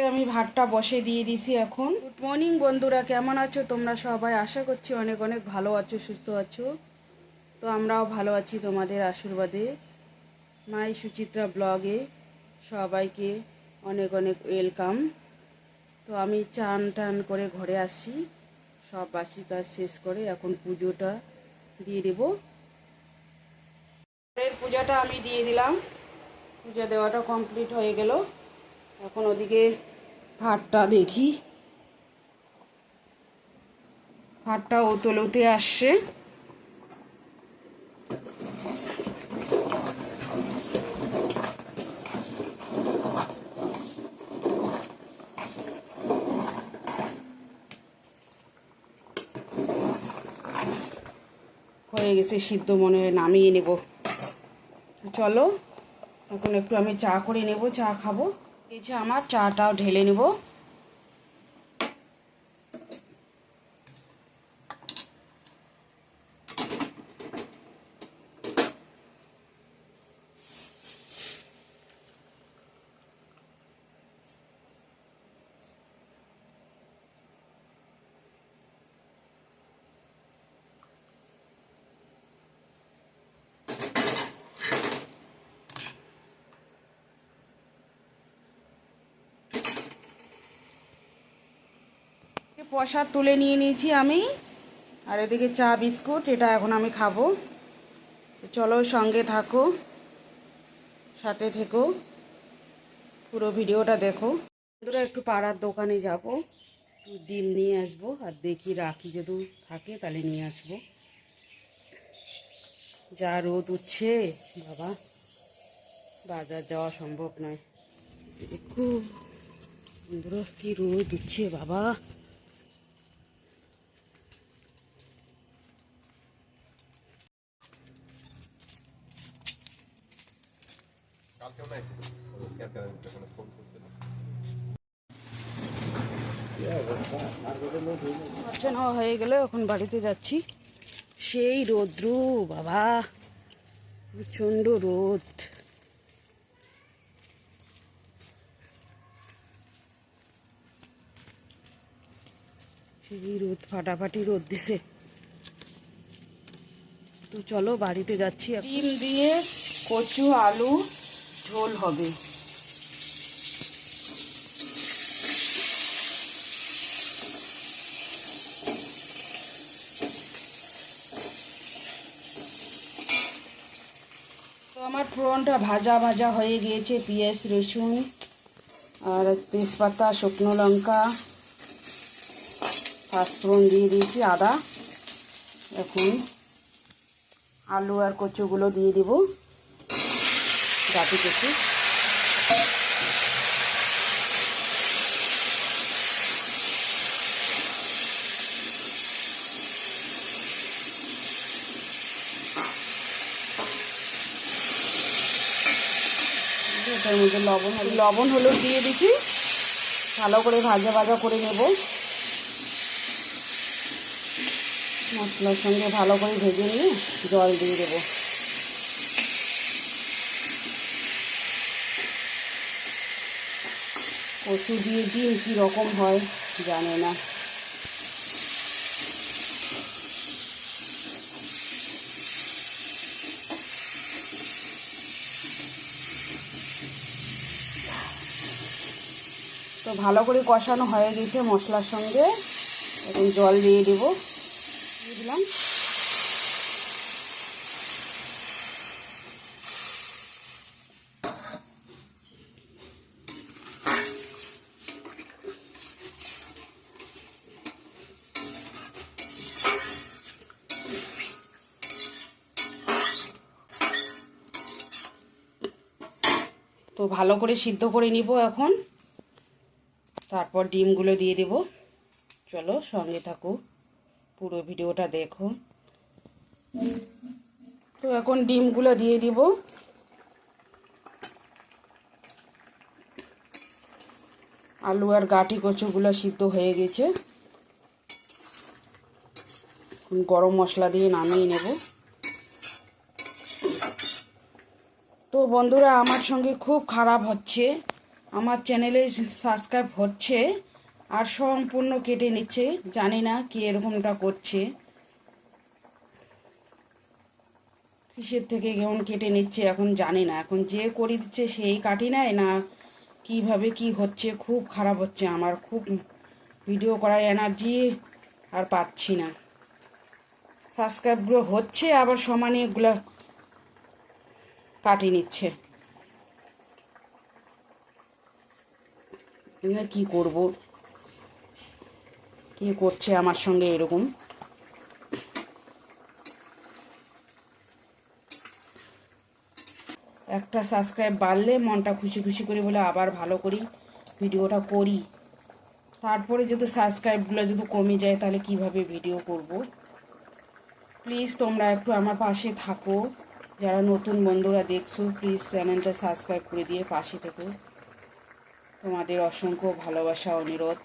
আমি ভাতটা বসে দিয়ে দিছি এখন। গুড মর্নিং বন্ধুরা, কেমন আছো তোমরা সবাই? আশা করছি অনেক অনেক ভালো আছো, সুস্থ আছো। তো আমরাও ভালো আছি তোমাদের আশীর্বাদে। মাই সুচিত্রা ব্লগে সবাইকে অনেক অনেক ওয়েলকাম। তো আমি চান টান করে ঘরে আসছি, সব বাসি কাজ শেষ করে এখন পুজোটা দিয়ে দেব। ঘরের পূজাটা আমি দিয়ে দিলাম, পূজা দেওয়াটা কমপ্লিট হয়ে গেল। এখন ওদিকে ভাতটা দেখি, ভাতটা ওতলোতে আসছে। হয়ে গেছে সিদ্ধ, মনে হয় নামিয়ে নেব। চলো এখন একটু আমি চা করে নেব, চা খাবো। এই যে আমার চাটাও ঢেলে নেব। প্রসাদ তুলে নিয়ে নিয়েছি আমি, আর এদিকে চা বিস্কুট, এটা এখন আমি খাবো। চলো সঙ্গে থাকো, সাথে থেকো, পুরো ভিডিওটা দেখো। বন্ধুরা একটু পাড়ার দোকানে যাব, ডিম নিয়ে আসবো, আর দেখি রাখি যদি থাকে তাহলে নিয়ে আসবো। যা রোদ উঠছে বাবা, বাজার যাওয়া সম্ভব নয়। দেখো বন্ধুরা কি রোদ উঠছে বাবা। হয়ে গেল, এখন বাড়িতে যাচ্ছি। সেই রোদ্রু বাবা, প্রচণ্ড রোদ। সেই রোদ, ফাটাফাটি রোদ দিছে। তো চলো বাড়িতে যাচ্ছি। ডিম দিয়ে কচু আলু ঝোল হবে। তো আমার ফোড়নটা ভাজা ভাজা হয়ে গিয়েছে, পেঁয়াজ রসুন আর তেজপাতা শুকনো লঙ্কা পাঁচফোড়ন দিয়ে দিয়েছি, আদা। এখন আলু আর কচুগুলো দিয়ে দিব, গাটি কচু। এটার মধ্যে লবণ হলুদ দিয়ে দিচ্ছি, ভালো করে ভাজা ভাজা করে নেব। মশলার সঙ্গে ভালো করে ভেজে নিয়ে জল দিয়ে দেব। কচু দিয়ে ডিম কীরকম হয় জানে না। তো ভালো করে কষানো হয়ে গেছে মশলার সঙ্গে, এখন জল দিয়ে দেব। দিয়ে দিলাম। তো ভালো করে সিদ্ধ করে নিব এখন, তারপর ডিমগুলো দিয়ে দেব। চলো সঙ্গে থাকো, পুরো ভিডিওটা দেখো। তো এখন ডিমগুলো দিয়ে দিব। আলু আর গাটি কচুগুলো সিদ্ধ হয়ে গেছে, গরম মশলা দিয়ে নামিয়ে নেব। তো বন্ধুরা আমার সঙ্গে খুব খারাপ হচ্ছে, আমার চ্যানেলে সাবস্ক্রাইব হচ্ছে আর সম্পূর্ণ কেটে নিচ্ছে, জানি না কি এরকমটা করছে, কিসের থেকে কেমন কেটে নিচ্ছে এখন জানি না। এখন যে করে দিচ্ছে সেই কাটি নেয় না কিভাবে কি হচ্ছে, খুব খারাপ হচ্ছে আমার, খুব ভিডিও করার এনার্জি আর পাচ্ছি না। সাবস্ক্রাইবগুলো হচ্ছে আবার সমানে এগুলো কাটিয়ে নিচ্ছে, কি করব, কি করছে আমার সঙ্গে এরকম। একটা সাবস্ক্রাইব বাড়লে মনটা খুশি খুশি করে বলে আবার ভালো করি ভিডিওটা করি, তারপরে যদি সাবস্ক্রাইবগুলো যদি কমে যায় তাহলে কিভাবে ভিডিও করব। প্লিজ তোমরা একটু আমার পাশে থাকো, যারা নতুন বন্ধুরা দেখছো প্লিজ চ্যানেলটা সাবস্ক্রাইব করে দিয়ে পাশে থেকো। তোমাদের অসংখ্য ভালোবাসা অনুরোধ,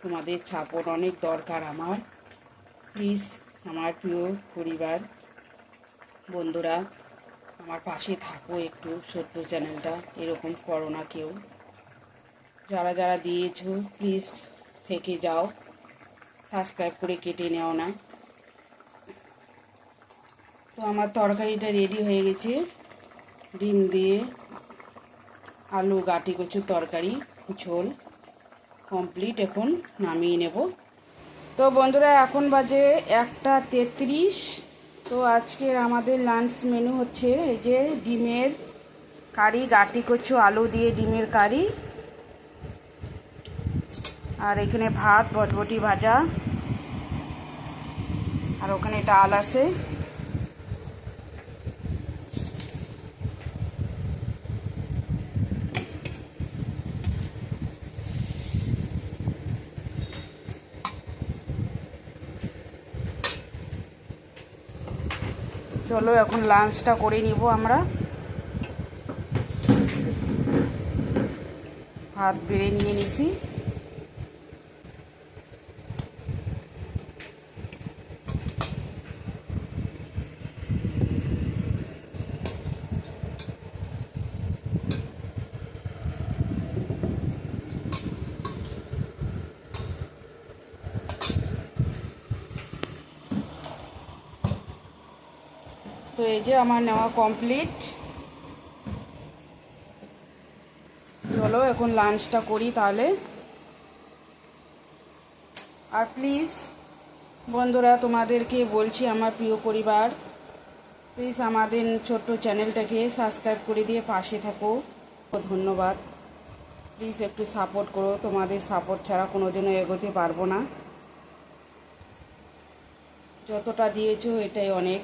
তোমাদের সাপোর্ট অনেক দরকার আমার। প্লিজ আমার প্রিয় পরিবার বন্ধুরা আমার পাশে থাকো একটু, ছোট্ট চ্যানেলটা এরকম করো না কেউ। যারা যারা দিয়েছো প্লিজ থেকে যাও, সাবস্ক্রাইব করে কেটে নেও না। তো আমার তরকারিটা রেডি হয়ে গেছে, ডিম দিয়ে আলু গাটি কচুর তরকারি ঝোল কমপ্লিট, এখন নামিয়ে নেব। তো বন্ধুরা এখন বাজে 1:33। তো আজকের আমাদের লাঞ্চ মেনু হচ্ছে এই যে ডিমের কারি, গাটি কচু আলু দিয়ে ডিমের কারি, আর এখানে ভাত বটবটি ভাজা, আর ওখানে ডাল আছে। চলো এখন লাঞ্চটা করে নিব আমরা। ভাত বেড়ে নিয়ে নিছি। তো এই যে আমার নেওয়া কমপ্লিট। চলো এখন লাঞ্চটা করি তাহলে। আর প্লিজ বন্ধুরা তোমাদেরকে বলছি, আমার প্রিয় পরিবার প্লিজ আমাদের ছোট্ট চ্যানেলটাকে সাবস্ক্রাইব করে দিয়ে পাশে থাকো, ধন্যবাদ। প্লিজ একটু সাপোর্ট করো, তোমাদের সাপোর্ট ছাড়া কোনোদিনও এগোতে পারবো না। যতটা দিয়েছো এটাই অনেক।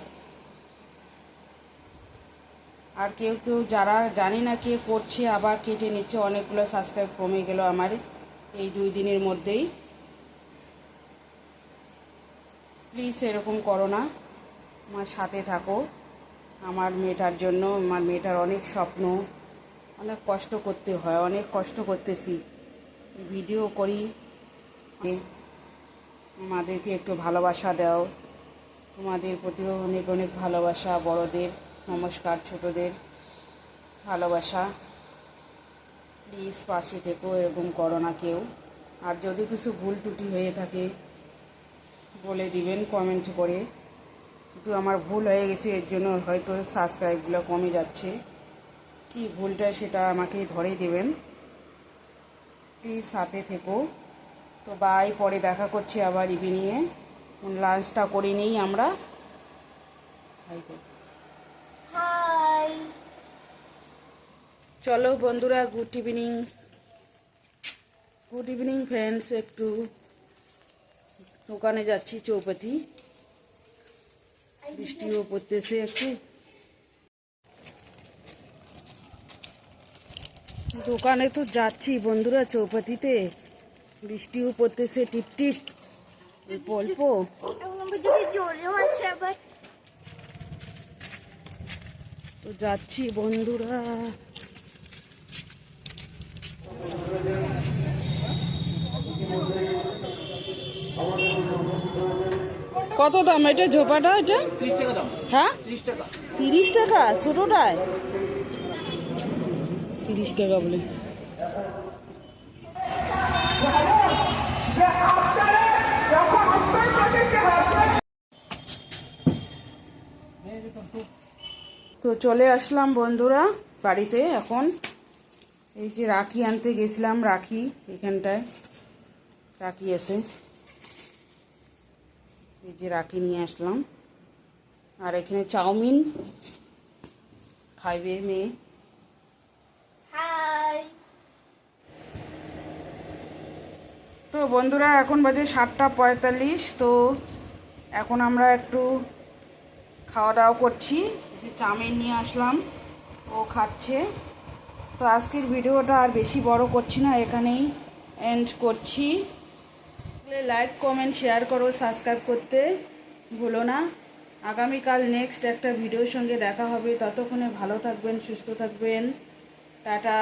আর কেউ কেউ যারা জানি না কে করছে আবার কেটে নিচ্ছে, অনেকগুলো সাবস্ক্রাইব কমে গেল আমার এই 2 দিনের মধ্যেই। প্লিজ এরকম করো না, আমার সাথে থাকো। আমার মেয়েটার জন্য, আমার মেয়েটার অনেক স্বপ্ন, অনেক কষ্ট করতে হয়, অনেক কষ্ট করতেছি, ভিডিও করি। আমাদেরকে একটু ভালোবাসা দাও, তোমাদের প্রতিও অনেক অনেক ভালোবাসা। বড়দের নমস্কার, ছোটদের ভালোবাসা। প্লিজ পাশে থেকো, এরকম করো না কেউ। আর যদি কিছু ভুল ত্রুটি হয়ে থাকে বলে দিবেন কমেন্ট করে, একটু আমার ভুল হয়ে গেছে এর জন্য হয়তো সাবস্ক্রাইবগুলো কমে যাচ্ছে। কি ভুলটা সেটা আমাকে ধরে দেবেন, প্লিজ সাথে থেকো। তো বাই, পরে দেখা করছি আবার ইভিনিংয়ে। লাঞ্চটা করে নিই আমরা। হাই, চলো বন্ধুরা, গুড ইভিনিং ফ্রেন্ডস। একটু দোকানে যাচ্ছি চৌপাতি, বৃষ্টিও পড়তেছে একটু। দোকানে তো যাচ্ছি বন্ধুরা চৌপাতিতে, বৃষ্টিও পড়তেছে টিপ টিপ অল্প অল্প। তো যাচ্ছি বন্ধুরা। কত দাম এটা ঝোপাটা? এটা 30 টাকা দাম। হ্যাঁ 30 টাকা। 30 টাকা ছোটটায়? 30 টাকা বলে। চলে আসলাম বন্ধুরা বাড়িতে। এখন এই যে রাখি আনতে গেছিলাম, রাখি এখানটায় রাখি আছে, এই যে রাখি নিয়ে আসলাম। আর এখানে চাউমিন খাইবে মেয়ে। তো বন্ধুরা এখন বাজে 7:45। তো এখন আমরা একটু খাওয়া দাওয়া করছি। চাউমিন নিয়ে আসলাম, ও খাচ্ছে। তো আজকের ভিডিওটা আর বেশি বড় করছি না, এখানেই এন্ড করছি। লাইক কমেন্ট শেয়ার করো, সাবস্ক্রাইব করতে ভুলো না। আগামীকাল নেক্সট একটা ভিডিওর সঙ্গে দেখা হবে। ততক্ষণে ভালো থাকবেন, সুস্থ থাকবেন। টাটা।